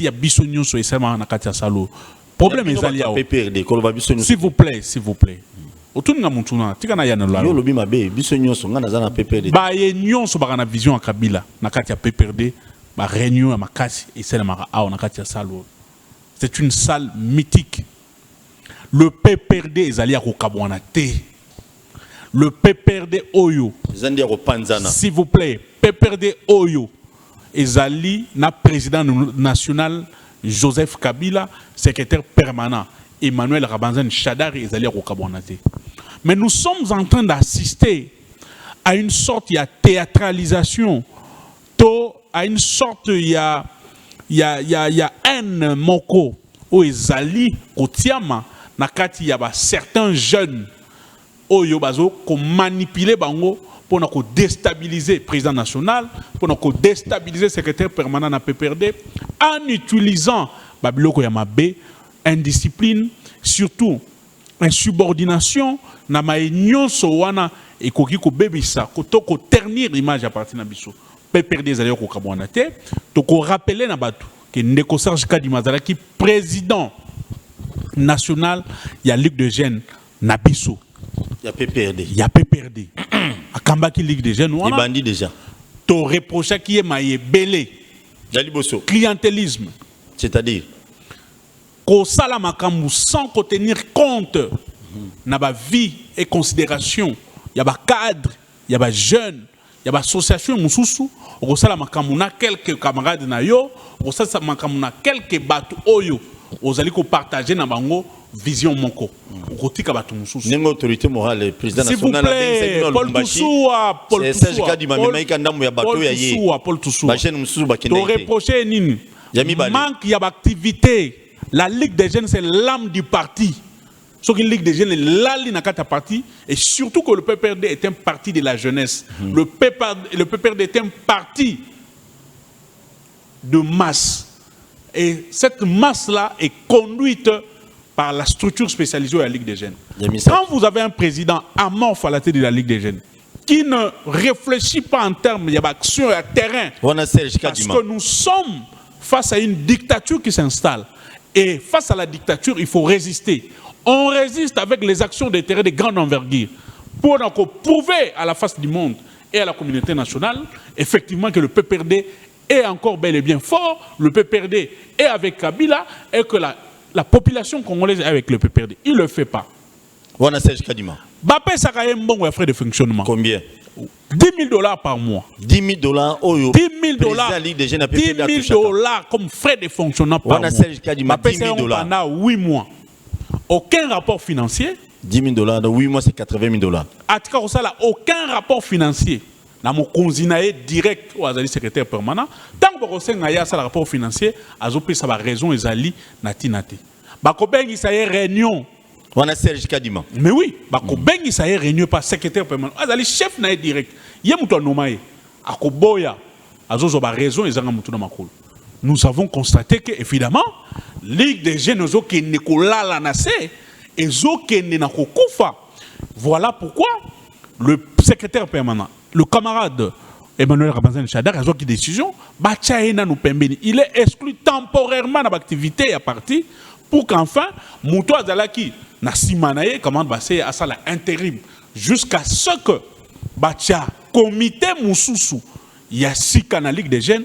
ya biso nyonso esema na kati ya salo. Problème ezali awo. S'il vous plaît, s'il vous plaît. Otunga mutuna tika na yana lalo. Yo lobi mabe biso nyonso nga naza na PPRD. Ba ye nyonso ba na vision ya Kabila na kati ya PPRD ba réunion ya makasi esema awo na kati ya salo. C'est une salle mythique. Le PPRD ezali ya kokabwana te. Le PPRD Oyo. S'il vous plaît, PPRD Oyo. Ezali na président national Joseph Kabila, secrétaire permanent Emmanuel Rabanzan Chadari ezali Rokabonate. Mais nous sommes en train d'assister à une sorte de théâtralisation, à une sorte de haine moko o ezali kotiama nakati ya ba certains jeunes Oyo bazo ko manipuler bango pour nous déstabiliser le président national, pour nous déstabiliser le secrétaire permanent de la PPRD, en utilisant Babiloko Yamabe, indiscipline, surtout insubordination, na ma union sowana et kokiko bebisa, ko ternir l'image à partir de biso. PPRD zali ko kabonate, to ko rappeler na batu que Ndeko Serge Kadimazala qui président national ya Ligue de Jeunes na biso. Il y a PPRD. Il y a PPRD. A Kambaki Ligue des Jeunes. Il bandit déjà. Tu reproches qui est maillé belé. Clientélisme. C'est-à-dire qu'au Salamakamou, sans tenir compte de la vie et considération, il y a des cadres, il y a des jeunes, il y a des associations, au Salamakamou, quelques camarades, au Salamakamou, quelques bateaux, aux alliés partagés dans bango vision monko. Nengo autorité morale, le président national a Paul Toussoua, Paul Toussoua, Paul Toussoua. Tu reproches nini? Manque d'activité. La Ligue des Jeunes, c'est l'âme du parti. Ce que la Ligue des Jeunes est l'âme de parti, et surtout que le PPRD est un parti de la jeunesse. Le PPRD est un parti de masse. Et cette masse-là est conduite par la structure spécialisée de la Ligue des Jeunes. Quand vous avez un président amorphe à la tête de la Ligue des Jeunes, qui ne réfléchit pas en termes d'action et de terrain, parce que nous sommes face à une dictature qui s'installe. Et face à la dictature, il faut résister. On résiste avec les actions de terrain de grande envergure pour prouver à la face du monde et à la communauté nationale, effectivement, que le PPRD est encore bel et bien fort, le PPRD est avec Kabila et que la population congolaise est avec le PPRD. Il ne le fait pas. Wana Serge Kadima. Bapé Sakaye Mbongo a frais de fonctionnement. Combien? 10 000 $ par mois. 10 000 $. 10 000 $. 10 000 $ comme frais de fonctionnement par mois. Bapé Sakaye pendant 8 mois. Aucun rapport financier. 10 000 $, dans 8 mois, c'est 80 000 $. À Tikaosala, aucun rapport financier. Dans mon consinaé direct au secrétaire permanent. Tant que vous avez un rapport financier, vous avez raison, Ezali, Nati. Bakobengi sa réunion. On a Serge Kadima. Mais oui, Bakobengi sa réunion par secrétaire permanent. Azali chef na direct. Yemuto nomaye. Akoboya. Azozo ba raison ezanga mutu na makolo. Nous avons constaté que évidemment, Ligue des Jeunes qui ne kola la nase et zo qui ne na kokufa. Voilà pourquoi le secrétaire permanent, le camarade Emmanuel Rabanzan Chadar a pris décision, il est exclu temporairement de l'activité à partir pour qu'enfin, Moutou Azalaki, Nassimanaye, commande basé à ça l'intérim, jusqu'à ce que Bacha, comité Moussoussou, il y a 6 canaliques des jeunes,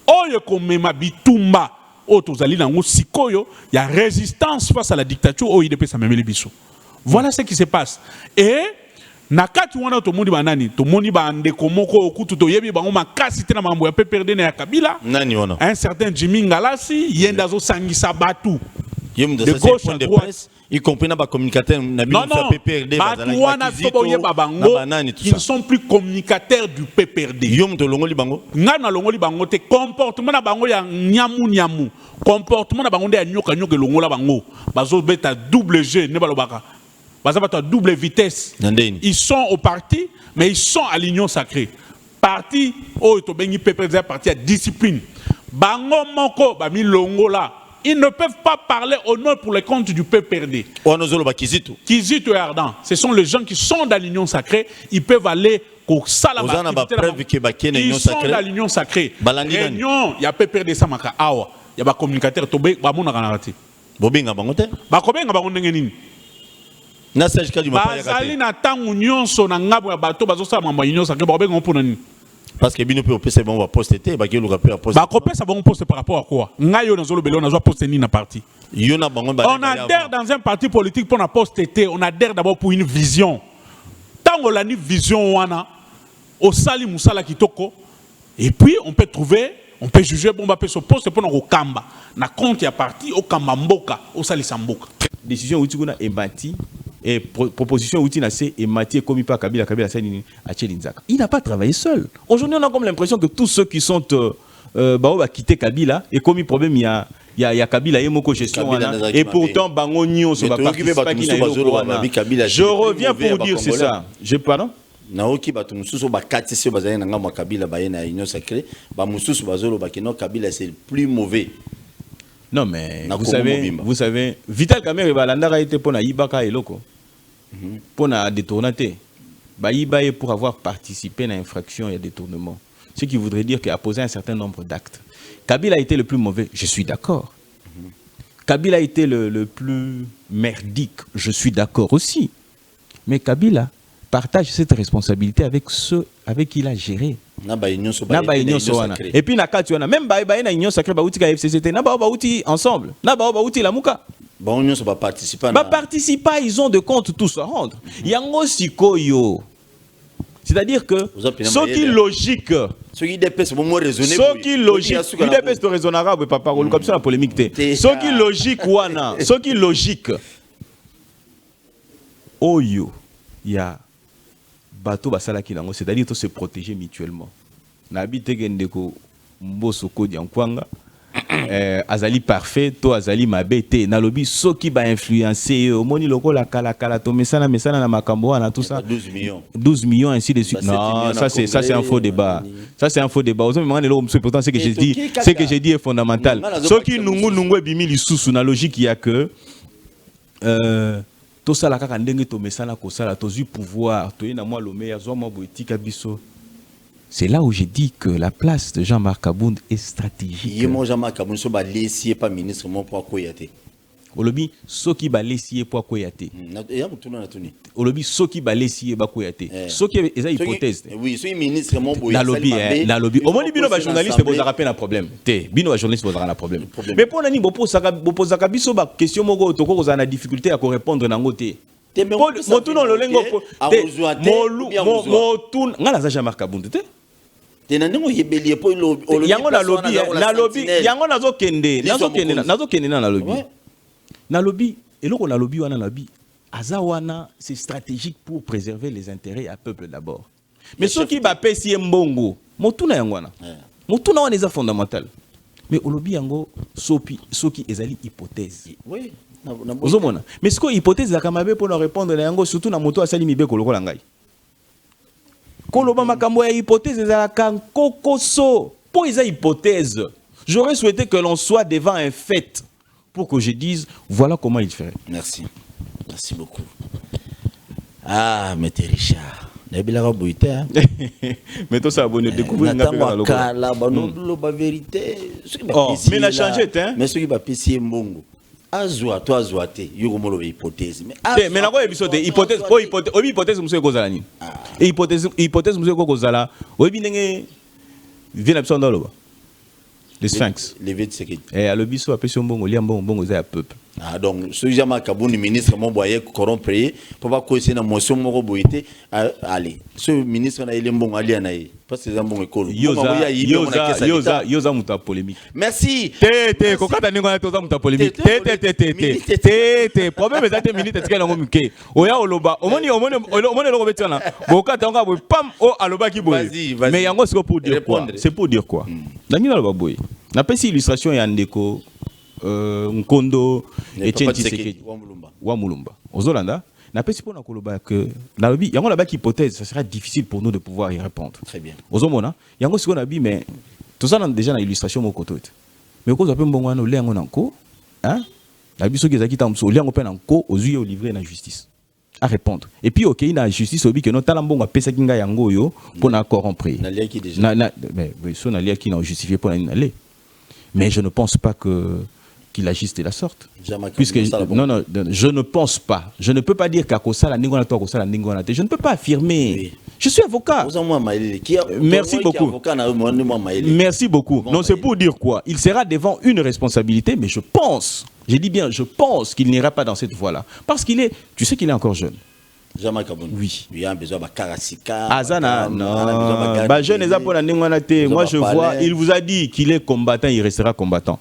Oyo Komema Bitumba, Otozali Nango Sikoyo, il y a résistance face à la dictature, OIDP Samemeli Bissou. Voilà ce qui se passe. Et nakati wana to moni banani to moni ba ndeko moko okutu to yebi bango makasi tena mambo ya PPRD na ya Kabila nani wana un certain Jimmy Ngalasi yenda zo sangisa batu de gauche à droite y compris na ba communicateur na bino sa PPRD batu wana to boye babango qui ne sont plus communicateurs du PPRD yom to longoli bango ngana longoli bango te comportement na bango ya nyamu comportement na bango de nyoka longola bango bazo beta double G ne balobaka à double vitesse. Ils sont au parti, mais ils sont à l'union sacrée. Parti, parti à discipline. Bango Moko, Bami Longola, ils ne peuvent pas parler au nom pour les comptes du PPRD. Kizito et Ardan, ce sont les gens qui sont dans l'union sacrée. Ils peuvent aller au Salama. Ils sont dans l'union sacrée. Réunion, il y a PPRD Samaka Awa. y a ba communicateur to ba mona kanarati. Bobenga bangote. Ba kobenga bango ndenge nini? Na Serge Kadi mapa ya kate. Bazali na tangu nyonso na ngabo ya bato bazosala mambo nyonso ke ba kobenga mpona nini? Parce que bino pe opesa bango ba poste te ba ke luka pe poste. Ba kopesa bango poste par rapport à quoi? Ngayo na zolo belo na zo poste ni na parti. Yona bango ba. On adhère dans un parti politique pour na poste T, on adhère d'abord pour une vision. Tango la ni vision wana au sali musala kitoko et puis on peut trouver, on peut juger bon ba pe so poste pour na ko kamba na compte ya parti au kamba mboka au sali samboka. Décision outi kuna embati et proposition outi na c'est embati comme pas Kabila Sani a Tchelinzaka. Il n'a pas travaillé seul. Aujourd'hui on a comme l'impression que tous ceux qui sont va quitter Kabila et comme problème il y a Kabila et Moko gestion et pourtant bango nyon so ba participer je reviens pour dire c'est ça. Je pardon. Naoki batu mususu ba katisi bazali na ngamo Kabila ba na union sacrée ba mususu bazolo ba kino Kabila c'est le plus mauvais. Non mais vous savez Vital Kamerhe balanda a été pour na ibaka eloko. Pour na détournaté. Ba ibaye pour avoir participé à l'infraction et à détournement. Ce qui voudrait dire qu'il a posé un certain nombre d'actes. Kabila a été le plus mauvais, je suis d'accord. Kabila a été le plus merdique, je suis d'accord aussi. Mais Kabila partage cette responsabilité avec ceux avec qui il a géré. Et puis même na union sacrée bauti ka FCCT na bauti ensemble. Na bauti la muka. Participer, ils ont de comptes tous à rendre. Yango sikoyo. C'est-à-dire que ce qui est logique, ce qui est logique, il est raisonnable, papa, comme ça la polémique. Ce qui est logique, wana, ce qui est logique, oyo, il y a bateau basala qui nango, c'est-à-dire de se protéger mutuellement. N'habite gendeko mbosoko diankwanga, azali parfait, to azali mabete, nalobi so qui va influencer, moni loko la kala to mesana na makambo wana tout ça. 12 millions ainsi de suite. Non, ça c'est un faux débat. Ça c'est un faux débat. Pourtant ce que j'ai dit est fondamental. Ce qui nungu bimi lisusu na logique il y a que to sala kaka ndenge to mesana ko sala to zu pouvoir, to ina moi le meilleur zo mo boetika biso. C'est là où j'ai dit que la place de Jean-Marc Abound est stratégique. Jean-Marc Abound so ba lesier pas ministre mon pour koyate. Olobi soki ba lesier pour koyate. Olobi soki ba lesier ba koyate. Soki eza hypothèse. Oui, so ministre mon boy. Na lobby. Au moins bino ba journaliste bo za un problème. Te, bino ba journaliste bo za un problème. Mais pour nani bo posaka biso ba question moko to ko za na difficulté à répondre nango te. Motuno lolengo motun ngala za Jean-Marc Abound te. Yango na lobby yango nazokende na lobby. Na lobby eloko na lobby wana lobby azawana c'est stratégique pour préserver les intérêts à peuple d'abord. Mais ceux qui ba pesi mbongo motuna yango wana. Motuna wana est fondamental. Mais au lobby yango soki ezali hypothèse. Oui. Mais ce que hypothèse la kamabe pour répondre na yango surtout na moto asali mibe koloko la ngai. Koloba makambo ya hypothèse ezala kankokoso. Pour esa hypothèse, j'aurais souhaité que l'on soit devant un fait pour que je dise voilà comment il ferait. Merci. Merci beaucoup. Ah, mais t'es Richard. Mais toi ça abonné découvrir la vérité. Mais la changé hein. Mais ce qui va pisser mbongo. Azwa to azwate yugomolo hypothèse mais na ko ebisote hypothèse monsieur kozala ni hypothèse monsieur kozala oyebi ndenge vient absent dans le le sphinx le vetseki le biso apesi mbongo lia mbongo za ya peuple. Donc ce Jean-Marc Abound ministre mon boye corrompre pour pas ko na motion moko boyité allez ce ministre na ile mbongo ali na parce que mbongo ekolo yoza muta polémique. Merci kokata ningo na toza muta polémique problème ezate minute tika nango mike oya oloba omoni loko betiana bokata nga boy pam o aloba ki boy mais yango c'est pour dire quoi c'est pour dire quoi nani aloba boy na pesi illustration ya ndeko Nkondo Etienne Tshisekedi wa Mulumba ozolanda na pesi pona koloba que na lobi yango la hypothèse ça sera difficile pour nous de pouvoir y répondre. Très bien ozomona yango siko na bi mais tout ça déjà na illustration moko to mais ko zape mbongo na lengo na nko hein na biso ki zakita mso lengo pe na nko ozuye au livrer na justice à répondre et puis OK na justice obi que no tala mbongo pesa kinga yango yo pona corrompre na lia ki déjà mais so na lia ki na justifier pona na le Mais je ne pense pas qu'il agisse de la sorte. Puisque, non, je ne pense pas. Je ne peux pas dire qu'Akosa la Ningona toi, Akosa la Ningona. Je ne peux pas affirmer. Oui. Je suis avocat. Merci beaucoup. Merci beaucoup. Non, c'est pour dire quoi? Il sera devant une responsabilité, mais je pense, j'ai dit bien, je pense qu'il n'ira pas dans cette voie-là. Parce qu'il est, tu sais qu'il est encore jeune. Oui. Il y a besoin de Karasika. Azana, non. Jeune, moi je vois, il vous a dit qu'il est combattant, il restera combattant.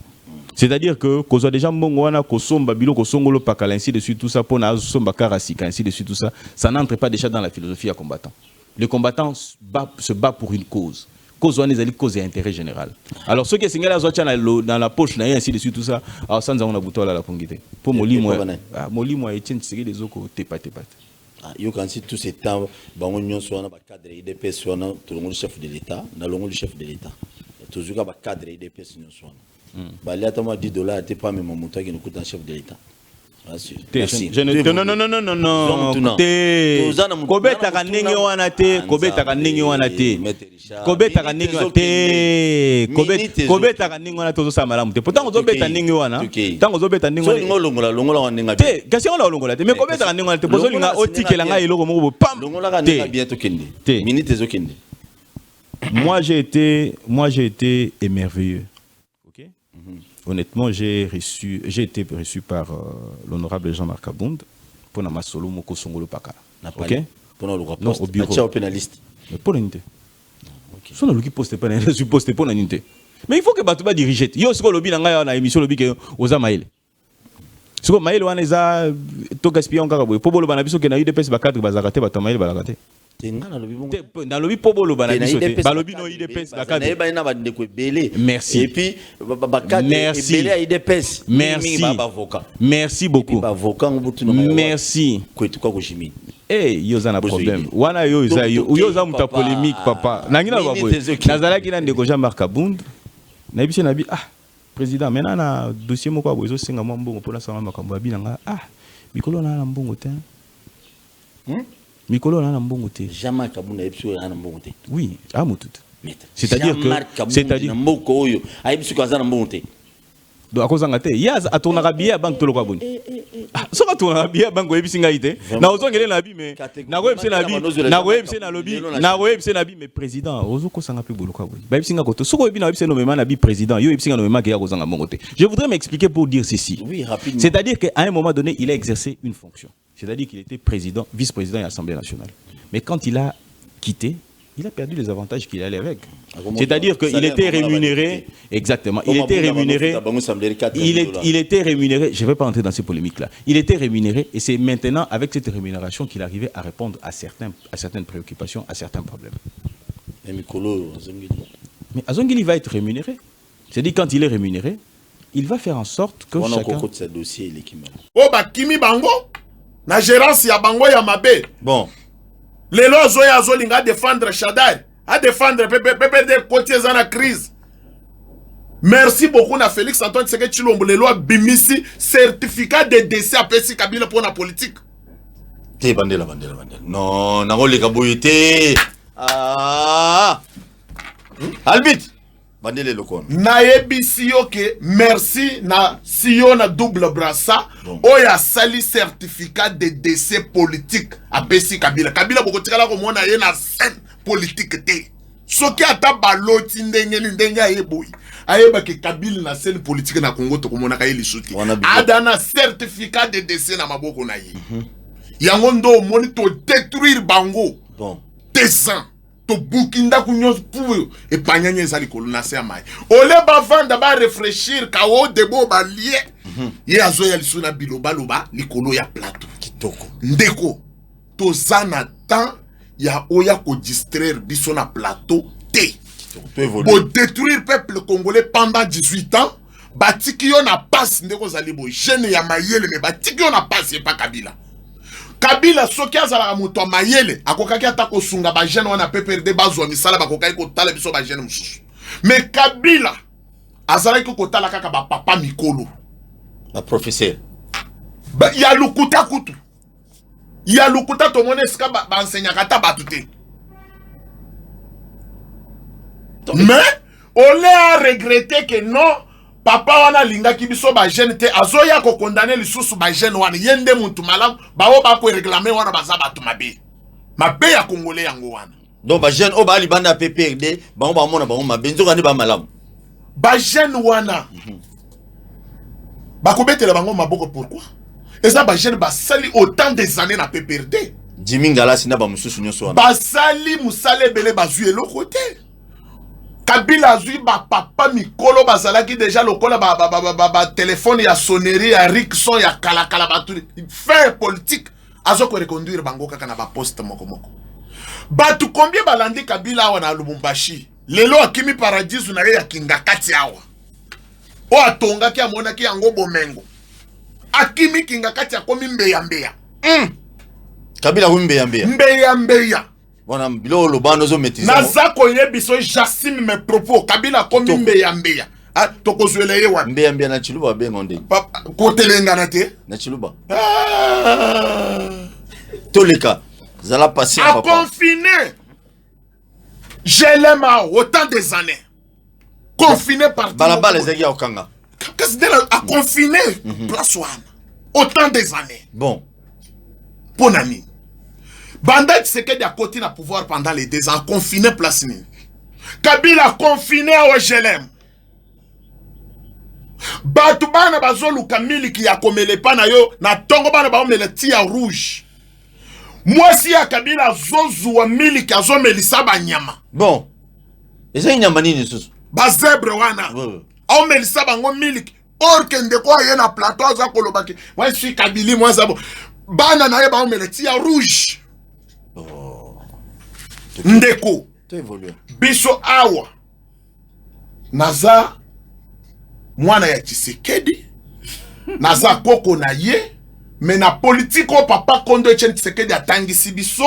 C'est-à-dire que qu'on soit déjà mongwana kosomba bilo kosongolo pakala ainsi de suite tout ça pour na somba karasika ainsi de suite tout ça, ça n'entre pas déjà dans la philosophie à combattant. Le combattant se bat pour une cause. Cause on est cause et intérêt général. Alors ceux qui sont dans la poche ainsi de suite tout ça, alors sans on a bouton la pongité. Pour Moli moi Etienne c'est les autres tepa. Yo quand si tout ce temps bango nyonso wana ba cadre IDPS wana tout le monde chef de l'état, na longo le chef de l'état. Toujours ba cadre IDPS nyonso wana. Bah là tellement $10 t'es pas même mon montant qui nous coûte un chef de l'état. Merci. Non. Kobeta kaningi wana te, kobeta kaningi wana te. Kobeta kaningi wana te. Kobeta kaningi wana tozo samala mute. Pourtant ozo beta ningi wana. Tant ozo beta ningi wana. So longola wana ninga. Te, kasi on la longola te. Mais kobeta kaningi wana te. Pozo linga otikela nga eloko moko pam. Longola kaninga bientôt kende. Minute ezo kende. Moi j'ai été émerveillé. Honnêtement, j'ai été reçu par l'honorable Jean-Marc Abound pour na masolo moko songolo pakala. OK? Pour le non, au bureau. Tu es pénaliste. Mais pour l'unité. OK. Son le qui poste pas na supposé pour l'unité. Mais il faut que Batouba dirige. Yo siko lobi na nga na émission lobi ke oza maile. Siko maile wana eza to gaspillon kaka boy. Pobolo bana biso ke na UDPS ba cadre bazakate ba maile balakate. Dans le popolo bananisote balobi no IDPS bakade na ba ndeko belé. Merci. Et puis bakade belé à IDPS. Merci. Merci beaucoup. Merci. Kwetuka ko jimi. Eh yoza na problème. Wana yoza muta polémique papa. Nangina babo. Nazala kina ndeko Jean-Marc Abound. Na biso na bi président maintenant na dossier moko bozo singa mbongo pona sama makambo abinanga mikolo na mbongo te. Mikolo na mbongo te. Jamais kabuna epso na mbongo te. Oui, amutut. C'est-à-dire que mboko oyo aibsu kaza na mbongo te. Do akozanga te. Yaz atonaka biya bank tolo kwa boni. Soka atonaka biya bank ebisinga ite. Na ozongele na bi mais na ko ebise na bi. Na ko ebise na lobi. Na ko ebise na bi mais président ozoko sanga pe bolo kwa boni. Ba ebisinga ko to. Soko ebi na ebise no mema na bi président. Yo ebisinga no mema ke ya kozanga mbongo te. Je voudrais m'expliquer pour dire ceci. Oui, rapidement. C'est-à-dire qu'à un moment donné, il a exercé une fonction. C'est-à-dire qu'il était président, vice-président de l'Assemblée nationale. Mais quand il a quitté, il a perdu les avantages qu'il allait avec. C'est-à-dire qu'il était rémunéré, exactement, il était rémunéré, il était rémunéré, je ne vais pas entrer dans ces polémiques-là, il était rémunéré et c'est maintenant avec cette rémunération qu'il arrivait à répondre à certaines préoccupations, à certains problèmes. Mais Azongili va être rémunéré. C'est-à-dire quand il est rémunéré, il va faire en sorte que chacun... Oh bah Kimi Bango na gérance ya bango ya mabe. Bon. Lelo zoya zolinga défendre Shadar, à défendre PPD côté zana crise. Merci beaucoup na Félix Antoine Tshisekedi Tshilombo lelo bimisi certificat de décès à Pesi Kabila pour la politique. Te bandela. Non, na ngoleka boyete. Albit. Bandele lokon. Na yebisi yo ke merci na siyo na double brassa oya sali certificat de décès politique a Pesi Kabila. Kabila boko tikala ko mona ye na scène politique te. Soki ata baloti ndenge ayeboyi. Ayeba ke Kabila na scène politique na Congo to ko mona kayeli suti. Adana certificat de décès na maboko na ye. Yango ndo moni to détruire bango. Bon. Descend. To bukinda kunyos pour et panyanye zali koluna se amai ole ba vanda ba réfléchir ka o debo ba lié ye azoya lisuna biloba loba likolo ya plateau kitoko ndeko to zana temps ya oya ko distraire biso na plateau te bo détruire peuple congolais pendant 18 ans batiki yo na passe ndeko zali bo jeune ya mayele me batiki yo na passe pa Kabila. Kabila soki azala muto mayele akokaki atako sunga ba jeune wana PPRD bazwa misala bakokaki ko tala biso ba jeune mususu. Mais Kabila azala ko tala kaka ba papa mikolo. Ba professeur. Ba ya lukuta kutu. Ya lukuta to moneska ba enseignant kata batute. Mais on a regretté que non papa wana lingaki biso ba jeune te azoya ko condamner lisusu ba jeune wana yende muntu malamu bawo ba ko réclamer wana baza batu mabe ya congolais yango wana. Donc ba jeune o ba libanda PPRD ba mona ba mabe nzoka ni ba malamu ba jeune wana ba ko betela bango maboko. Pourquoi? Et ça ba jeune ba sali autant des années na PPRD. Jimmy Ngala sina ba mususu nyonso wana ba sali musale bele bazui eloko te. Kabila azui ba papa mikolo bazalaki déjà lokola ba téléphone ya sonnerie ya Rickson ya kala batu faire politique azo ko reconduire bango kaka na ba poste moko. Batu combien balandi Kabila awa na Lubumbashi lelo akimi paradis na ya kingakati awa o atonga ki amona ki yango bomengo akimi kingakati akomi mbeya Kabila mbeya wana bilo lobano zo metiza naza koyebiso Jassim mes propos Kabila komi mbeya tokozwele ye wana mbeya na Chiluba bengo nde kotelengana te na Chiluba toleka zala passer à confiner je l'aime autant des années confiné par balabala ezaki ya okanga à confiner place wana autant des années bon pour nani Banda Tshisekedi a côté na pouvoir pendant les 2 ans confiné place ni Kabila confiné au GLM batu bana bazoluka miliki ya komele pana yo na tongo bana ba omele tia rouge. Moi si ya Kabila zozu wa miliki azomelisa ba nyama. Bon. Eza nyama nini susu? Ba zebre wana. Aomelisa bango miliki. Or que ndeko ye na plateau za kolobaki. Moi si Kabili moi zabo. Bana na ye ba omele tia rouge. Oh. Ndeko. Biso awa. Naza mwana ya Tshisekedi. Naza koko na ye. Mais na politique au papa Kondo Etienne Tshisekedi atangisi biso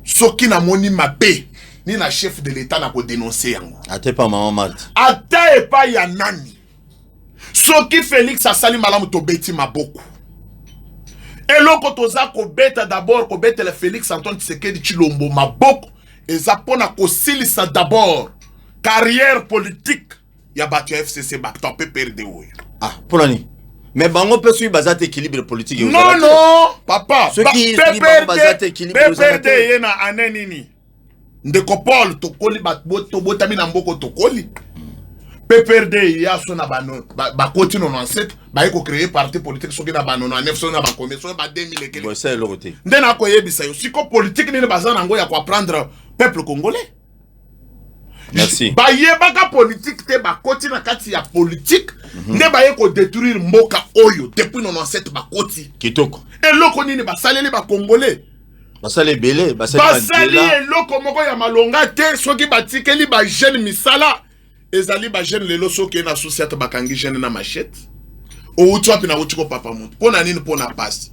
soki na moni mabe ni na chef de l'état na ko dénoncer yango ate pa maman Marthe ata e pa ya nani soki Félix asali malamu to beti maboko eloko toza ko beta d'abord ko beta le Félix Antoine Tshisekedi Tshilombo maboko eza pona ko silisa d'abord carrière politique ya batu FCC bakto PPRD oyo pona ni mais bango peut suivre bazate équilibre politique. Non, papa. Ceux qui suivent bazate équilibre PPRD yena anenini. Ndeko Paul tokoli to botami na mboko tokoli. PPRD ya so na bano ba koti 97 ba eko créer parti politique soki na bano na 900 na ba commission ba 2000 ekele. Bon c'est le côté. Ndena ko yebisa yo siko politique ni bazana ngo ya ko apprendre peuple congolais. Merci. Ba yebaka politique te ba koti na kati ya politique ne ba yeko détruire mboka oyo depuis 97 ba koti kitoko eloko nini basaleli ba congolais basale belé basali eloko moko ya malonga te soki batikeli ba jeune misala ezali ba jeune lelo soki na société bakangi jeune na machette o utwapi na utiko papa mutu pona nini pona passe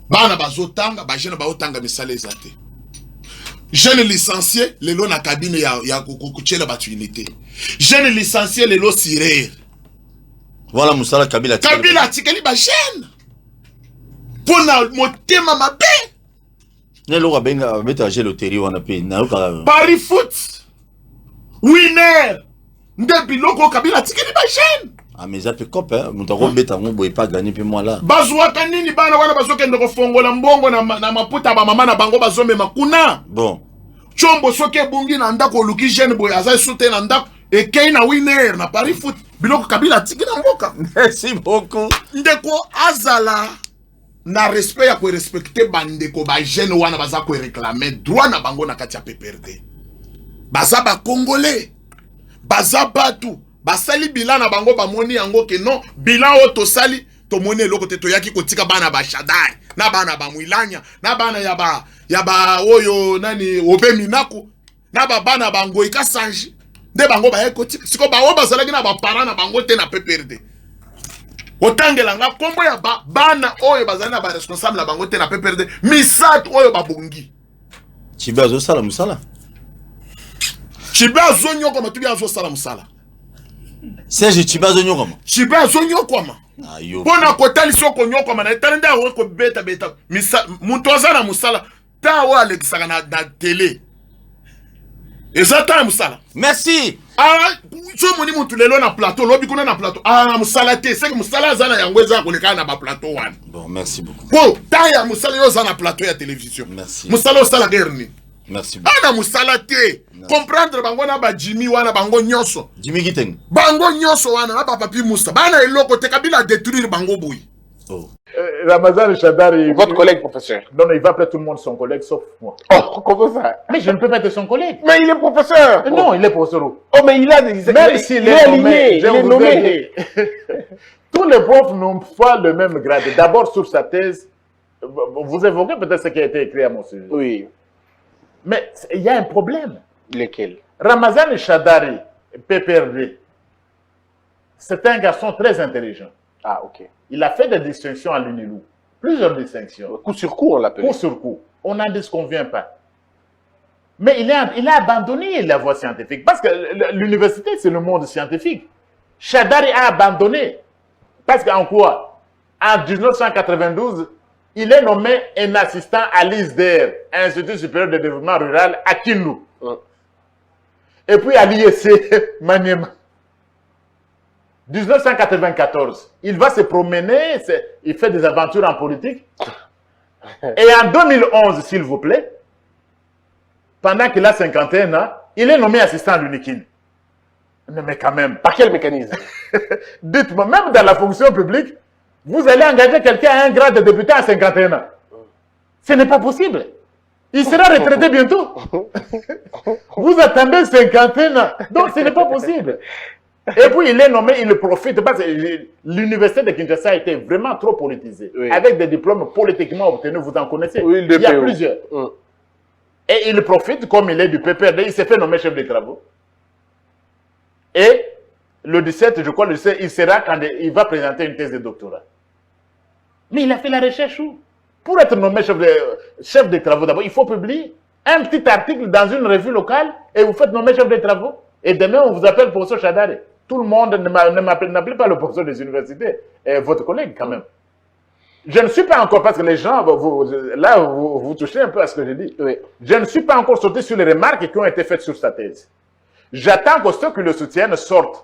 bana bazotanga ba jeune ba otanga misala ezate jeune licencié lelo na cabine ya kuchela batu unité jeune licencié lelo sirer voilà musala Kabila tikeli ba jeune pona motema mabe ne lo benga beta jelo teri wana pe na ka Paris foot winner ndebi loko Kabila tikeli ba jeune mais ça peut cop mutako beta ngo boy pas gagner pe moi là bazwa kanini bana wana bazokende ko fongola mbongo na maputa ba mama na bango bazome makuna bon chombo soke bungi na ndako luki jeune boy azai soute na ndako ekei na winner na Paris foot biloko Kabila tikeli na mboka. Merci beaucoup ndeko azala na respect ya ko respecter bandeko ba jeune wana baza ko réclamer droit na bango na kati ya PPRD baza ba congolais baza batu basali bilan na bango bamoni yango ke non bilan o to sali to moni eloko te to yaki kotika bana ba Shadai na bana ba Mwilanya na bana ya ba oyo nani Obeminako na bana bango ikasanji nde bango ba kotika siko ba o bazalaki na ba parents na bango te na PPRD otangela nga kombo ya bana oyo bazali na ba responsable na bango te na PPRD misatu oyo babongi Chiba zo sala musala Chiba zo nyoko matubi azo sala musala Serge Chiba zo nyoko Chiba zo nyoko ma ayo pona kotali soko nyoko ma na talenda ko beta misa muntu azana musala ta wa alexaka na télé ezata musala. Merci. Ah, so moni mutu lelo na plateau, lobi kuna na plateau. Ah, musala te, c'est que musala zana yango eza koleka na ba plateau wana. Bon, merci beaucoup. Bon, taya musala yo zana plateau ya télévision. Merci. Musala osala guerre. Merci beaucoup. Ana musala te. Comprendre bango na ba Jimmy wana bango nyonso. Jimmy Giteng. Bango nyonso wana na papa pi Musa. Bana eloko te kabila détruire bango boy. Oh. Ramazan Chadari. Votre collègue, professeur. Non, non, il va appeler tout le monde son collègue sauf moi. Oh, comment ça? Mais je ne peux pas être son collègue. Mais il est professeur. Non, il est professeur. Oh, mais il a des... Même s'il est nommé, il est nommé. Tous les profs n'ont pas le même grade. D'abord, sur sa thèse, vous évoquez peut-être ce qui a été écrit à mon sujet. Oui. Mais il y a un problème. Lequel? Ramazan Chadari, PPRD, c'est un garçon très intelligent. Ah, ok. Il a fait des distinctions à l'UNILOU. Plusieurs distinctions. Coup sur coup, on l'appelle. Coup sur coup. On n'en disconvient pas. Mais il a abandonné la voie scientifique. Parce que l'université, c'est le monde scientifique. Chadari a abandonné. Parce qu'en quoi? En 1992, il est nommé un assistant à l'ISDR, Institut supérieur de développement rural, à Kindu. Et puis à l'IEC, Maniema. 1994, il va se promener, il fait des aventures en politique. Et en 2011, s'il vous plaît, pendant qu'il a 51 ans, il est nommé assistant à l'UNIKIN. Mais quand même. Par quel mécanisme? Dites-moi, même dans la fonction publique, vous allez engager quelqu'un à un grade de député à 51 ans. Ce n'est pas possible. Il sera retraité bientôt. Vous attendez 51 ans. Donc ce n'est pas possible. Et puis il est nommé, il profite, parce que l'université de Kinshasa a été vraiment trop politisée. Oui. Avec des diplômes politiquement obtenus, vous en connaissez. Oui, il y a plusieurs. Et il profite, comme il est du PPRD, il s'est fait nommer chef de travaux. Et le 17, je crois, le 17, il sera quand il va présenter une thèse de doctorat. Mais il a fait la recherche où? Pour être nommé chef de travaux, d'abord, il faut publier un petit article dans une revue locale et vous faites nommer chef de travaux. Et demain, on vous appelle professeur Chadari. Tout le monde n'appelle pas le professeur des universités, votre collègue quand même. Je ne suis pas encore, parce que les gens, vous touchez un peu à ce que je dis. Oui. Je ne suis pas encore sorti sur les remarques qui ont été faites sur sa thèse. J'attends que ceux qui le soutiennent sortent.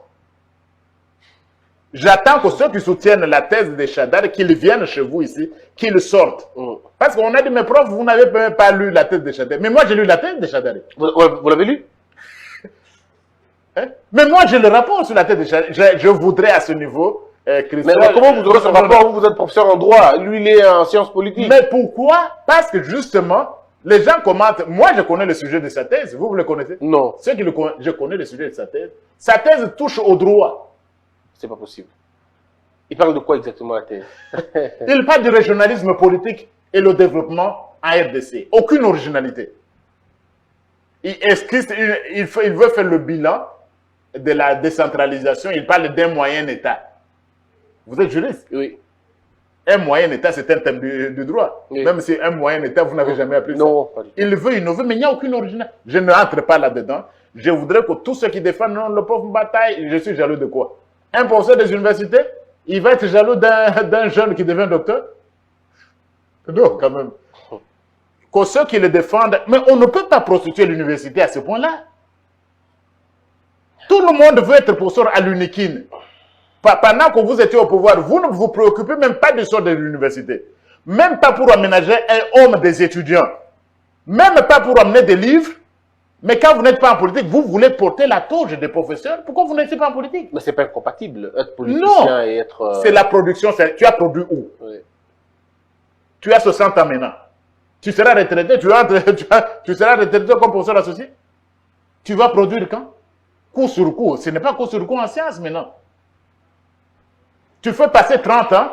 J'attends que ceux qui soutiennent la thèse de Chadari, qu'ils viennent chez vous ici, qu'ils sortent. Parce qu'on a dit, mes profs, vous n'avez même pas lu la thèse de Chadari. Mais moi, j'ai lu la thèse de Chadari. Vous l'avez lu? Hein? Mais moi, j'ai le rapport sur la tête de Chadari. Je voudrais à ce niveau, Christophe... Mais comment vous aurez ce rapport? Vous êtes professeur en droit, lui, il est en sciences politiques. Mais pourquoi? Parce que justement, les gens commentent. Moi, je connais le sujet de sa thèse. Vous le connaissez? Non. Ceux qui le connaissent, je connais le sujet de sa thèse. Sa thèse touche au droit. C'est pas possible. Il parle de quoi exactement, la thèse? Il parle du régionalisme politique et le développement en RDC. Aucune originalité. Il veut faire le bilan de la décentralisation. Il parle d'un moyen État. Vous êtes juriste? Oui. Un moyen État, c'est un thème du droit. Oui. Même si un moyen État, vous n'avez jamais appris ça. Non, pas du tout. Il veut innover, mais il n'y a aucune originalité. Je ne rentre pas là-dedans. Je voudrais que tous ceux qui défendent non, le pauvre bataille, je suis jaloux de quoi? Un professeur des universités, il va être jaloux d'un jeune qui devient docteur? Non, quand même. Que ceux qui le défendent, mais on ne peut pas prostituer l'université à ce point-là. Tout le monde veut être professeur à l'UNIKIN. Pendant que vous étiez au pouvoir, vous ne vous préoccupez même pas du sort de l'université. Même pas pour aménager un homme des étudiants. Même pas pour amener des livres. Mais quand vous n'êtes pas en politique, vous voulez porter la toge des professeurs. Pourquoi vous n'êtes pas en politique? Mais c'est pas incompatible, être politicien et être... C'est la production. Tu as produit où? Oui. Tu as 60 ans maintenant. Tu seras retraité, tu seras retraité comme professeur associé. Tu vas produire quand? Coup sur coup. Ce n'est pas coup sur coup en sciences maintenant. Tu fais passer 30 ans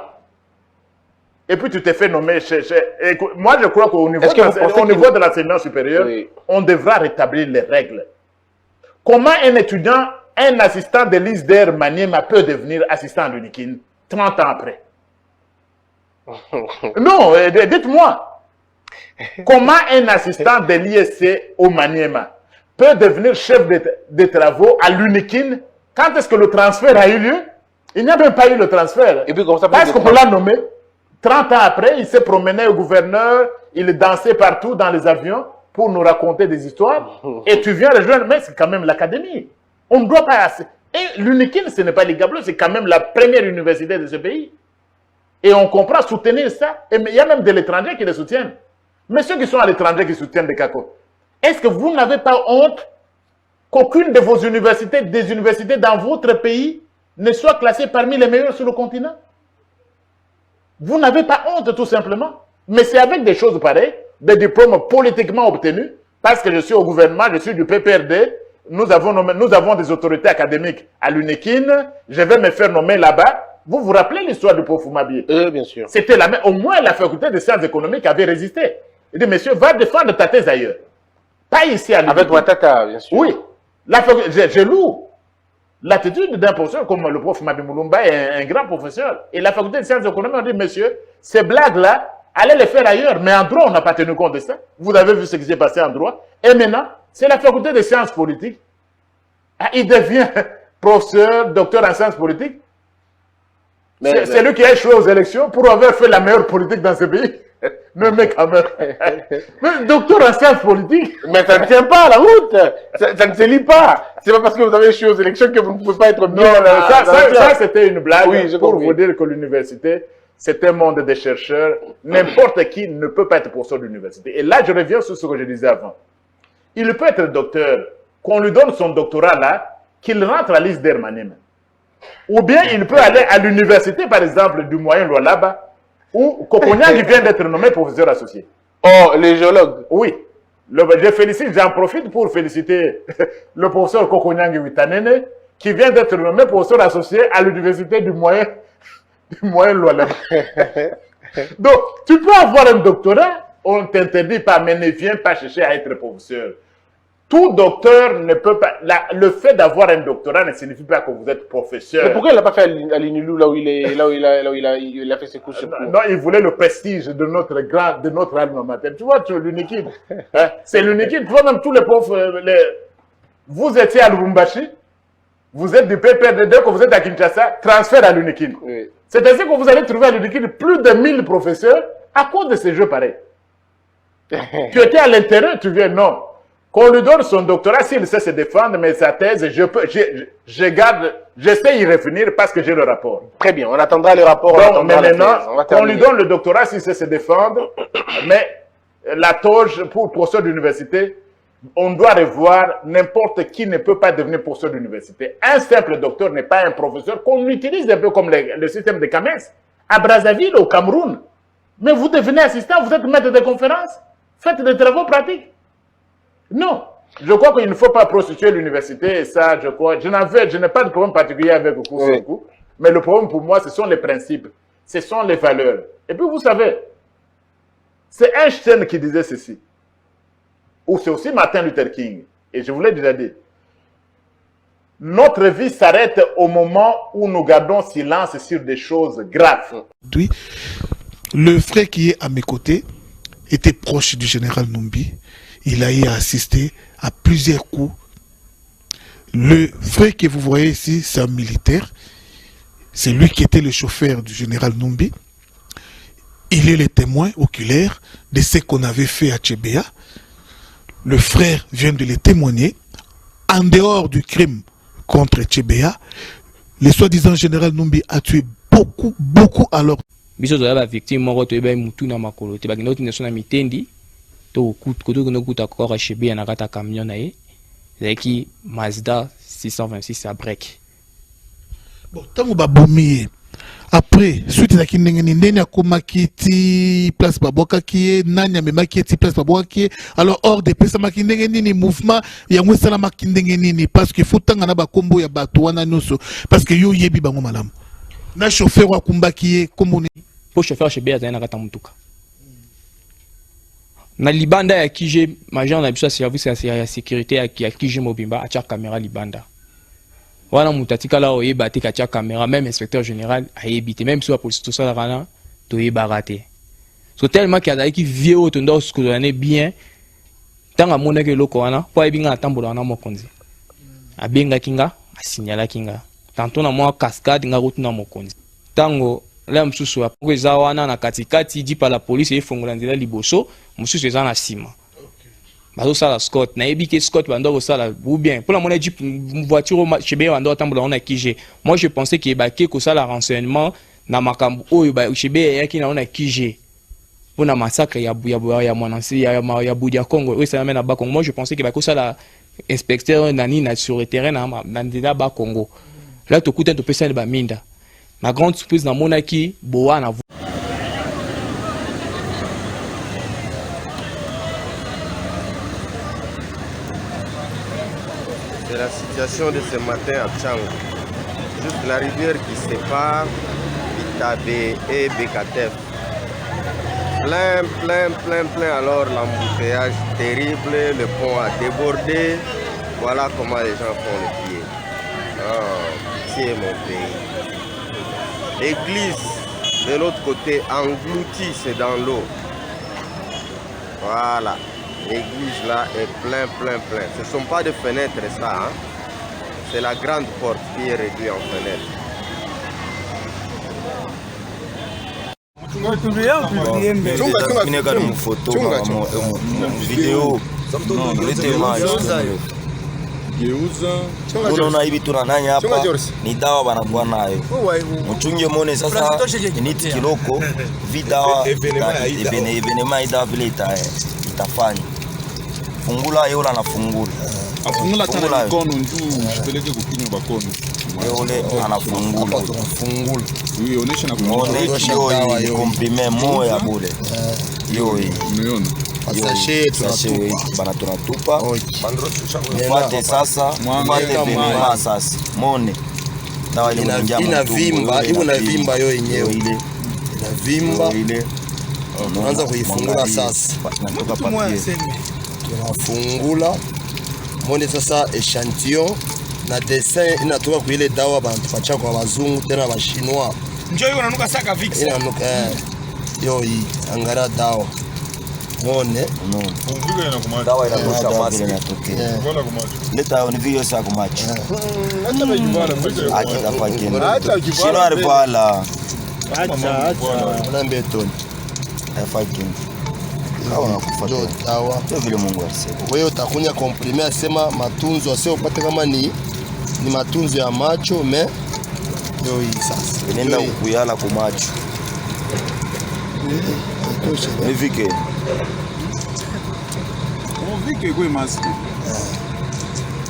et puis tu t'es fait nommer moi, je crois qu'au niveau, de l'enseignement supérieur, oui, on devra rétablir les règles. Comment un étudiant, un assistant de l'ISDR Maniema peut devenir assistant de l'UNIKIN 30 ans après? Non, dites-moi. Comment un assistant de l'ISC au Maniema peut devenir chef de travaux à l'UNIKIN? Quand est-ce que le transfert a eu lieu? Il n'y a même pas eu le transfert. Et puis, comme ça, parce qu'on l'a nommé, 30 ans après, il s'est promené au gouverneur, il dansait partout dans les avions pour nous raconter des histoires. Et tu viens rejoindre, mais c'est quand même l'académie. On ne doit pas... Et l'UNIKIN, ce n'est pas les Gablons, c'est quand même la première université de ce pays. Et on comprend soutenir ça. Et il y a même de l'étranger qui les soutiennent. Mais ceux qui sont à l'étranger qui soutiennent des CACO, est-ce que vous n'avez pas honte qu'aucune de vos universités, des universités dans votre pays, ne soit classée parmi les meilleures sur le continent? Vous n'avez pas honte, tout simplement. Mais c'est avec des choses pareilles, des diplômes politiquement obtenus, parce que je suis au gouvernement, je suis du PPRD, nous avons des autorités académiques à l'UNIKIN, je vais me faire nommer là-bas. Vous vous rappelez l'histoire du pauvre Foumabié? Bien sûr. C'était la même. Au moins, la faculté des sciences économiques avait résisté. Il dit, monsieur, va défendre ta thèse ailleurs. Pas ici à l'UNIKIN. Avec Ouattara, bien sûr. Oui. Je loue l'attitude d'un professeur comme le prof Mabi Moulumba est un grand professeur. Et la faculté des sciences économiques a dit, monsieur, ces blagues-là, allez les faire ailleurs. Mais en droit, on n'a pas tenu compte de ça. Vous avez vu ce qui s'est passé en droit. Et maintenant, c'est la faculté des sciences politiques. Ah, il devient professeur, docteur en sciences politiques. C'est lui qui a échoué aux élections pour avoir fait la meilleure politique dans ce pays. Mais quand même. Mais docteur en sciences politiques. Mais ça ne tient pas la route. Ça ne se lit pas. C'est pas parce que vous avez échoué aux élections que vous ne pouvez pas être bien. Non, ça c'était une blague. Oui, pour vous dire que l'université, c'est un monde de chercheurs. N'importe qui ne peut pas être professeur d'université. Et là, je reviens sur ce que je disais avant. Il peut être docteur, qu'on lui donne son doctorat là, qu'il rentre à liste d'Hermanim. Ou bien il peut aller à l'université, par exemple, du Moyen-Lualaba, où Kokonyang vient d'être nommé professeur associé. Oh, les géologues. Oui. J'en profite pour féliciter le professeur Kokonyang Witanene, qui vient d'être nommé professeur associé à l'université du Moyen-Lualaba. Donc, tu peux avoir un doctorat, on ne t'interdit pas, mais ne viens pas chercher à être professeur. Tout docteur ne peut pas... le fait d'avoir un doctorat ne signifie pas que vous êtes professeur. Mais pourquoi il n'a pas fait à l'INULU, là où il a fait ses couches? Non, il voulait le prestige de notre alma mater. Tu vois, l'UNIKIN. Hein? C'est l'UNIKIN. Tu vois, même tous les profs... Vous étiez à Lubumbashi, vous êtes du PPRD, dès que vous êtes à Kinshasa, transfert à l'UNIKIN. Oui. C'est ainsi que vous allez trouver à l'UNIKIN plus de 1000 professeurs à cause de ces jeux pareils. Tu étais à l'intérieur, tu viens, non. Qu'on lui donne son doctorat, s'il sait se défendre, mais sa thèse, j'essaie d'y revenir parce que j'ai le rapport. Très bien, on attendra le rapport. Donc, mais maintenant, qu'on lui donne le doctorat s'il sait se défendre, mais la toge pour professeur d'université, on doit revoir, n'importe qui ne peut pas devenir professeur d'université. Un simple docteur n'est pas un professeur qu'on utilise un peu comme le système de Kames, à Brazzaville, au Cameroun. Mais vous devenez assistant, vous êtes maître de conférences, faites des travaux pratiques. Non, je crois qu'il ne faut pas prostituer l'université, et ça, je crois, je n'ai pas de problème particulier avec le cours sur coup, mais le problème pour moi, ce sont les principes, ce sont les valeurs. Et puis, vous savez, c'est Einstein qui disait ceci, ou c'est aussi Martin Luther King, et je vous l'ai déjà dit, notre vie s'arrête au moment où nous gardons silence sur des choses graves. Oui, le frère qui est à mes côtés était proche du général Numbi. Il a eu à assister à plusieurs coups. Le frère que vous voyez ici, c'est un militaire. C'est lui qui était le chauffeur du général Numbi. Il est le témoin oculaire de ce qu'on avait fait à Tchébéa. Le frère vient de le témoigner. En dehors du crime contre Tchébéa, le soi-disant général Numbi a tué beaucoup alors. Biso zoya victime moko to eba mutu na makolo te bakino ti nesona mitendi to koto no kuta ko Tchébéa na kata camion na ye zaki Mazda 626 à break. Bon, tango ba bomi après suite na kindenge ni ndeni akoma kiti place baboka ki nanya mema kiti place baboka ki alors hors de pesa makindenge nini mouvement ya ngwesala makindenge nini parce que faut tanga na ba kombo ya bato wana noso parce que yo yebi bango malamu na chauffeur wa kumbaki kombo pour chauffeur Tchébéa za na kata mutuka na libanda ya kije major na biso service ya sécurité ya kije mobimba acha caméra libanda wana mutatika la oyeba te katia caméra même inspecteur général a évité même si la police tout ça la rana to yeba raté so tellement qu'il y a qui vieux autondo ce que l'année bien tanga mona ke loko wana po ebinga tambola wana mokonzi abenga kinga a signala kinga tantôt na moi cascade nga route na mokonzi tango la msusu apo eza wana na katikati dit par la police et fongola nzela liboso msusu eza na sima bazo sala Scott na yebi ke Scott bando sala ou bien pour la monnaie du voiture chez bien bando tambola on a kije. Moi je pensais que ba ke ko sala renseignement na makambo oyo ba chez bien yaki na on a kije pour na massacre ya mwanansi ya Budia Congo oui ça mène à Bakongo. Moi je pensais que ba ko sala inspecteur nani na sur le terrain na ba Congo. Là to kuta to pesa ba minda. Ma grande surprise dans monaki boa na C'est la situation de ce matin à Tchango. Juste la rivière qui sépare Bitabe et Bekatef. Plein. Alors l'embouteillage terrible, le pont a débordé. Voilà comment les gens font le pied. Oh, c'est mon pays. L'église de l'autre côté engloutie, c'est dans l'eau. Voilà. L'église là est plein. Ce ne sont pas des fenêtres ça, hein? C'est la grande porte qui est réduite en fenêtre. Unaona hivi tunananya hapa ni dawa banakuwa nayo. Mchunge mone sasa initi kiloko vidawa evenema ida vile itafanya. Fungula yola na fungula. Afungula tena mkono njoo usipeleke kukinywa bakono. Yole anafungula. Fungula. Hiyo onyesha na kunywa. Hiyo komprime moya bure. Hiyo umeona? Sashe bana tunatupa. Mfate sasa, mfate venema sasa. Mone. Dawa ile inavimba, hiyo inavimba yo yenyewe ile. Inavimba ile. Unaanza kuifungula sasa. Natoka papier. Tunafungula. Mone sasa echantillon na dessin inatoka kwa ile dawa bantu pacha kwa wazungu tena wa Chinois. Njoo hiyo inanuka saka vix. Inanuka yo hii angara dawa. Mone funguka inakumacha dawa inatosha basi mbona kumacha leta ni video sasa kumacha hata majivala mmoja acha fakeni sino arvala acha unaambia toni fakeni kawa nakufuata dawa sio vile Mungu alisema wewe utakunya komprime asema matunzo sio upate kama ni matunzo ya macho me yo hii sasa inaenda kuyala kumacho nifike Vike kwa maski.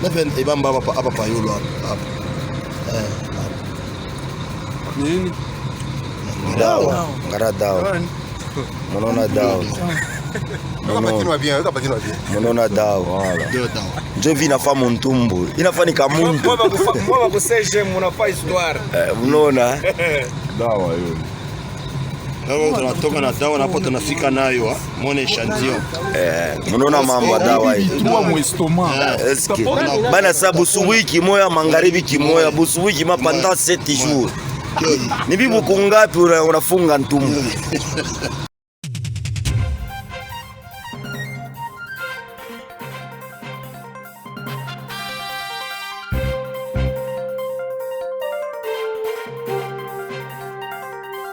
Neven ibamba hapa pa yulo hapa. Nini? Dawa. Ngara dawa. Mnaona dawa. Mnaona dawa wala. Ndio vina famu ntumbu. Inafani kamuntu. Mwa kuseje mnafaa histoire. Mnaona? Dawa hiyo. Leo tunatoka na dawa na hapo tunafika nayo mone echantillon. Mnaona mambo ya dawa hii. Tuma muistoma. Eske bana sabu suwiki moya magharibi kimoya busuwiki mapanda 7 jours. Ni bibu kungapi unafunga ntumbu?